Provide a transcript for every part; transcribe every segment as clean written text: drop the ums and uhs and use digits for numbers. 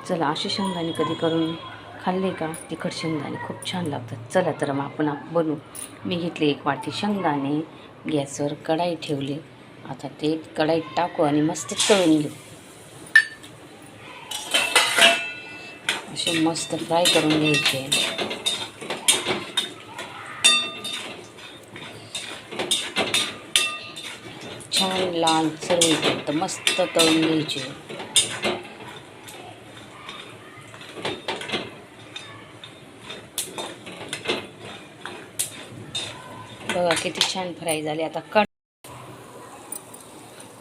चला असे शेंगदाणे कधी करून खाल्ले का? तिखट शेंगदाणे खूप छान लागतात. चला तर मग आपण बनवू. मी घेतले 1 वाटी शेंगदाणे, गॅसवर कढाई ठेवली. आता ते कढाईत टाकू आणि मस्त तळून घेऊ. असे मस्त फ्राय करून घ्यायचे. छान लाल चरळीपर्यंत मस्त तळून घ्यायचे. बघा किती छान फ्राय झाले. आता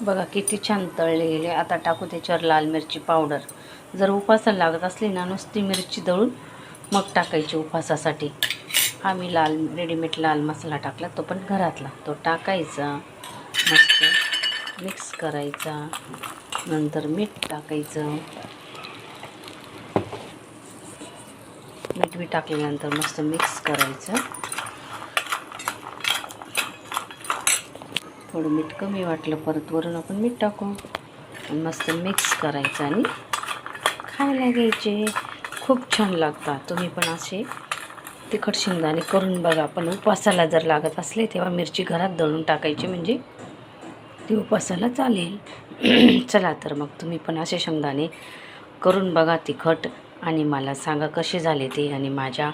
बघा किती छान तळले गेले. आता टाकू त्याच्यावर लाल मिरची पावडर. जर उपासाला लागत असली ना, नुसती मिरची दळून मग टाकायची उपासासाठी. हा मी रेडीमेड लाल मसाला टाकला, तो पण घरातला. तो टाकायचा, मस्त मिक्स करायचा. नंतर मीठ टाकायचं. मीठ टाकल्यानंतर मस्त मिक्स करायचं. थोडं मीठ कमी वाटलं परत वरून आपण मीठ टाकू. मस्त मिक्स करायचं आणि खायला घ्यायचे. खूप छान लागतात. तुम्ही पण असे तिखट शेंगदाणे करून बघा. पण उपवासाला जर लागत असले तेव्हा मिरची घरात दळून टाकायची, म्हणजे ती उपवासाला चालेल. चला तर मग तुम्ही पण असे शेंगदाणे करून बघा तिखट, आणि मला सांगा कसे झाले ते. आणि माझ्या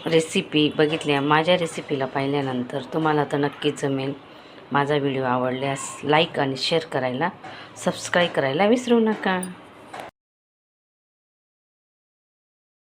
रेसिपी बघितल्या, माझ्या रेसिपीला पाहिल्यानंतर तुम्हाला तर नक्कीच जमेल. माझा व्हिडिओ आवडल्यास लाईक आणि शेअर करायला, सबस्क्राईब करायला विसरू नका.